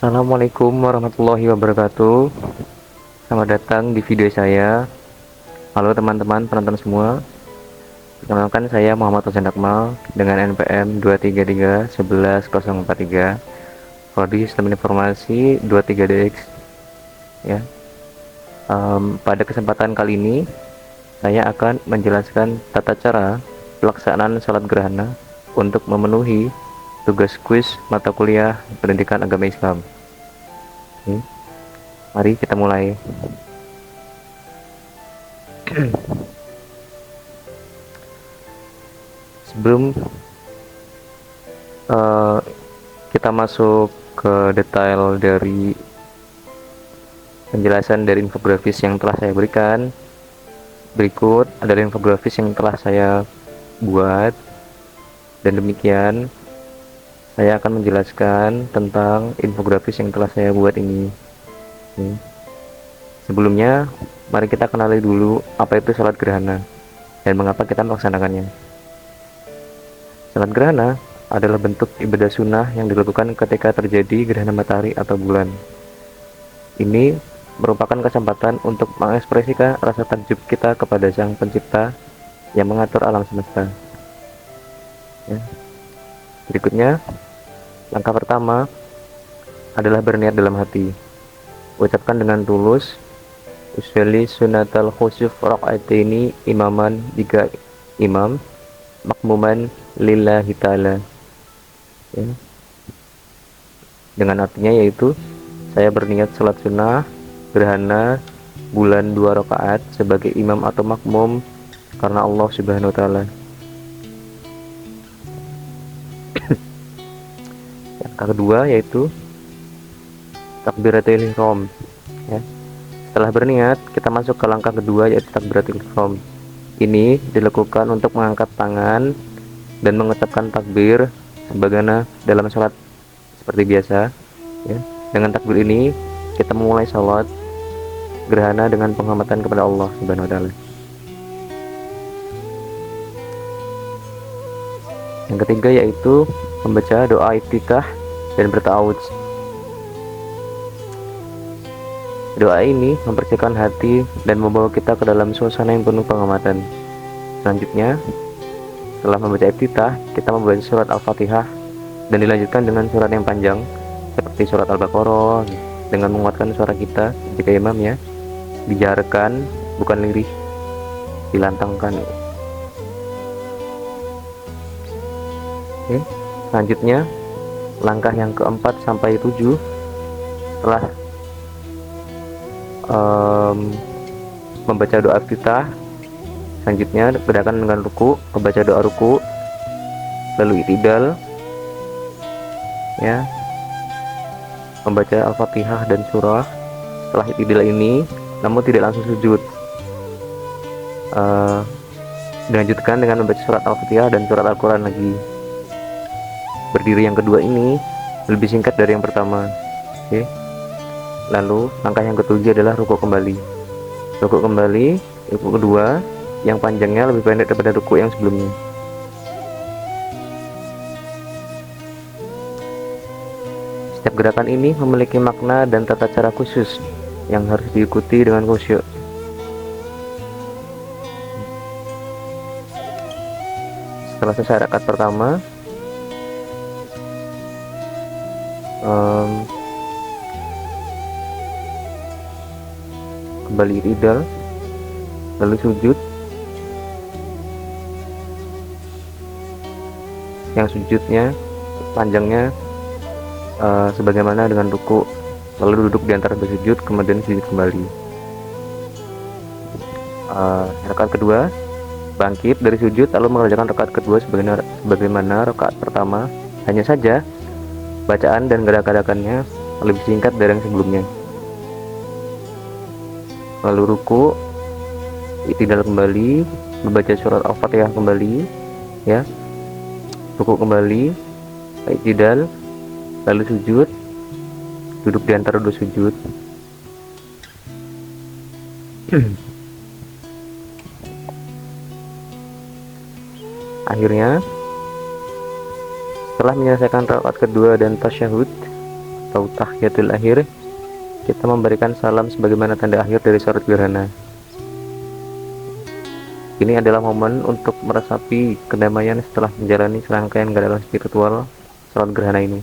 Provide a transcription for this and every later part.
Assalamualaikum warahmatullahi wabarakatuh. Selamat datang di video saya. Halo teman-teman penonton semua. Perkenalkan saya Muhammad Husain Akmal dengan NPM 233111043. Prodi Sistem Informasi 23DX. Ya. Pada kesempatan kali ini saya akan menjelaskan tata cara pelaksanaan sholat gerhana untuk memenuhi tugas kuis mata kuliah Pendidikan Agama Islam. Mari kita mulai. Sebelum kita masuk ke detail dari penjelasan dari infografis yang telah saya berikan, berikut adalah infografis yang telah saya buat, dan demikian saya akan menjelaskan tentang infografis yang telah saya buat ini. Sebelumnya, mari kita kenali dulu apa itu sholat gerhana dan mengapa kita melaksanakannya. Sholat gerhana adalah bentuk ibadah sunnah yang dilakukan ketika terjadi gerhana matahari atau bulan. Ini merupakan kesempatan untuk mengekspresikan rasa takjub kita kepada Sang Pencipta yang mengatur alam semesta. Ya. Berikutnya, langkah pertama adalah berniat dalam hati. Ucapkan dengan tulus, usolli sunatal khusuf rakaataini imaman, jika imam, makmuman lillahi ta'ala. Ya. Dengan artinya yaitu saya berniat sholat sunnah gerhana bulan 2 rakaat sebagai imam atau makmum karena Allah Subhanahu wa taala. Yang kedua yaitu takbiratul ihram. Ya. Setelah berniat, kita masuk ke langkah kedua yaitu takbiratul ihram. Ini dilakukan untuk mengangkat tangan dan mengucapkan takbir sebagaimana dalam sholat seperti biasa. Ya. Dengan takbir ini kita memulai sholat gerhana dengan penghormatan kepada Allah Subhanahu wa taala. Yang ketiga yaitu membaca doa iftitah dan berta'awudz. Doa ini membersihkan hati dan membawa kita ke dalam suasana yang penuh penghormatan. Selanjutnya, setelah membaca iftitah, kita membaca surat Al-Fatihah dan dilanjutkan dengan surat yang panjang seperti surat Al-Baqarah dengan menguatkan suara kita jika imam ya, dijarkan bukan lirih, dilantangkan. Oke. Selanjutnya, langkah yang keempat sampai 7 setelah membaca doa iftitah, selanjutnya bedakan dengan ruku, membaca doa ruku, lalu i'tidal, ya, membaca Al-Fatihah dan surah. Setelah i'tidal ini, namun tidak langsung sujud, dilanjutkan dengan membaca surat Al-Fatihah dan surat Al-Quran lagi. Berdiri yang kedua ini lebih singkat dari yang pertama. Oke. Lalu langkah yang ketujuh adalah rukuk kembali. Rukuk kembali, rukuk kedua yang panjangnya lebih pendek daripada rukuk yang sebelumnya. Setiap gerakan ini memiliki makna dan tata cara khusus yang harus diikuti dengan khusyuk. Setelah selesai rakaat pertama, kembali i'tidal, lalu sujud. Yang sujudnya panjangnya sebagaimana dengan ruku, lalu duduk di antara bersujud, kemudian sujud kembali. Rakaat kedua, bangkit dari sujud lalu mengerjakan rakaat kedua sebagaimana rakaat pertama, hanya saja bacaan dan gerakan-gerakannya lebih singkat dari yang sebelumnya. Lalu ruku, i'tidal kembali, membaca surat Al-Fatihah kembali, ya, ruku kembali, i'tidal, lalu sujud, duduk di antara dua sujud. Akhirnya, setelah menyelesaikan rakaat kedua dan tasyahud, atau tahiyatul akhir, kita memberikan salam sebagaimana tanda akhir dari sholat gerhana. Ini adalah momen untuk meresapi kedamaian setelah menjalani serangkaian gerakan spiritual sholat gerhana ini.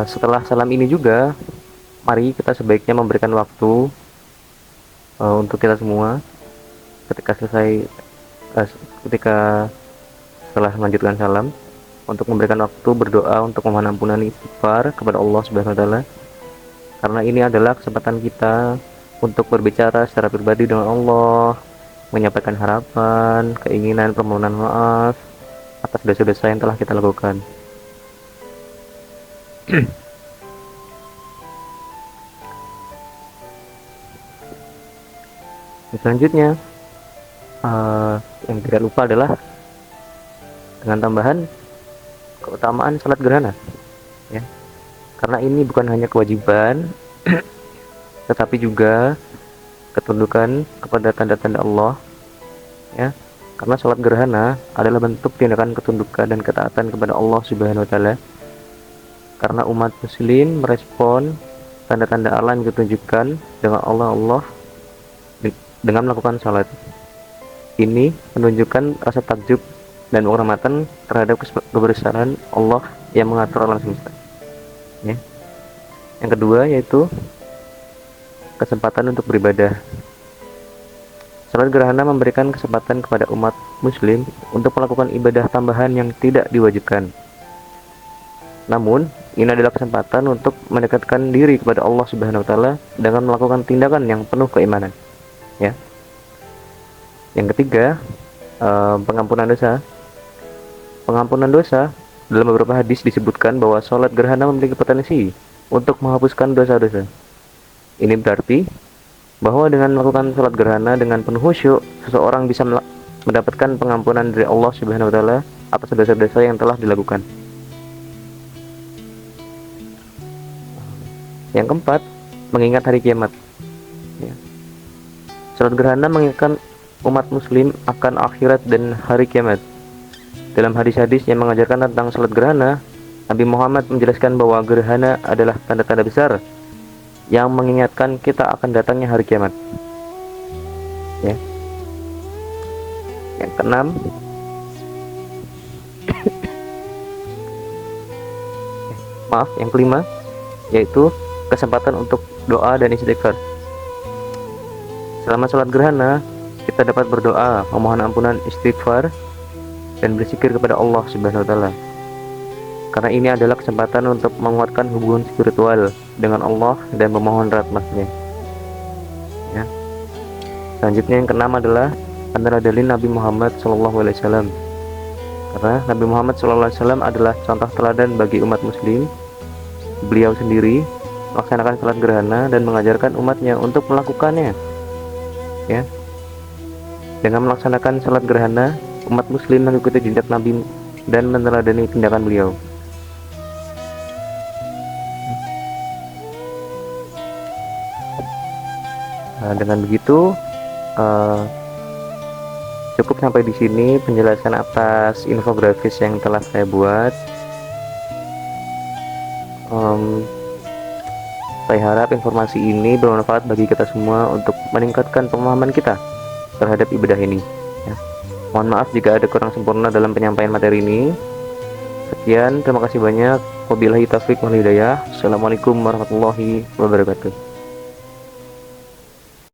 Setelah salam ini juga, mari kita sebaiknya memberikan waktu untuk kita semua ketika selesai, ketika setelah melanjutkan salam, untuk memberikan waktu berdoa untuk memohon ampunan, istighfar kepada Allah Subhanahu wa taala, karena ini adalah kesempatan kita untuk berbicara secara pribadi dengan Allah, menyampaikan harapan, keinginan, permohonan maaf atas dosa-dosa yang telah kita lakukan. Selanjutnya, yang tidak lupa adalah dengan tambahan keutamaan salat gerhana, ya, karena ini bukan hanya kewajiban tetapi juga ketundukan kepada tanda-tanda Allah, ya, karena salat gerhana adalah bentuk tindakan ketundukan dan ketaatan kepada Allah Subhanahu wa taala, karena umat muslim merespon tanda-tanda Allah yang ditunjukkan dengan Allah dengan melakukan salat. Ini menunjukkan rasa takjub dan penghormatan terhadap kebesaran Allah yang mengatur alam semesta, ya. Yang kedua yaitu kesempatan untuk beribadah. Salat gerhana memberikan kesempatan kepada umat muslim untuk melakukan ibadah tambahan yang tidak diwajibkan. Namun, ini adalah kesempatan untuk mendekatkan diri kepada Allah Subhanahu wa taala dengan melakukan tindakan yang penuh keimanan, ya. Yang ketiga, pengampunan dosa. Pengampunan dosa, dalam beberapa hadis disebutkan bahwa sholat gerhana memiliki potensi untuk menghapuskan dosa-dosa. Ini berarti bahwa dengan melakukan sholat gerhana dengan penuh khusyuk, seseorang bisa mendapatkan pengampunan dari Allah Subhanahu wa taala atas dosa-dosa yang telah dilakukan. Yang keempat, mengingat hari kiamat, ya. Sholat gerhana mengingatkan umat muslim akan akhirat dan hari kiamat. Dalam hadis-hadis yang mengajarkan tentang salat gerhana, Nabi Muhammad menjelaskan bahwa gerhana adalah tanda-tanda besar yang mengingatkan kita akan datangnya hari kiamat, ya. Yang keenam, yang kelima, yaitu kesempatan untuk doa dan istighfar. Selama salat gerhana, kita dapat berdoa, memohon ampunan, istighfar, dan berzikir kepada Allah Subhanahu wa taala. Karena ini adalah kesempatan untuk menguatkan hubungan spiritual dengan Allah dan memohon rahmat-Nya, ya. Selanjutnya yang keenam adalah antara dalil Nabi Muhammad SAW. Karena Nabi Muhammad SAW adalah contoh teladan bagi umat muslim. Beliau sendiri melaksanakan salat gerhana dan mengajarkan umatnya untuk melakukannya, ya. Dengan melaksanakan salat gerhana, umat muslim mengikuti jejak Nabi dan meneladani tindakan beliau. Dengan begitu, cukup sampai di sini penjelasan atas infografis yang telah saya buat. Saya harap informasi ini bermanfaat bagi kita semua untuk meningkatkan pemahaman kita terhadap ibadah ini, ya. Mohon maaf jika ada kurang sempurna dalam penyampaian materi ini. Sekian, terima kasih banyak. Wabillahi taufiq wal hidayah. Assalamualaikum warahmatullahi wabarakatuh.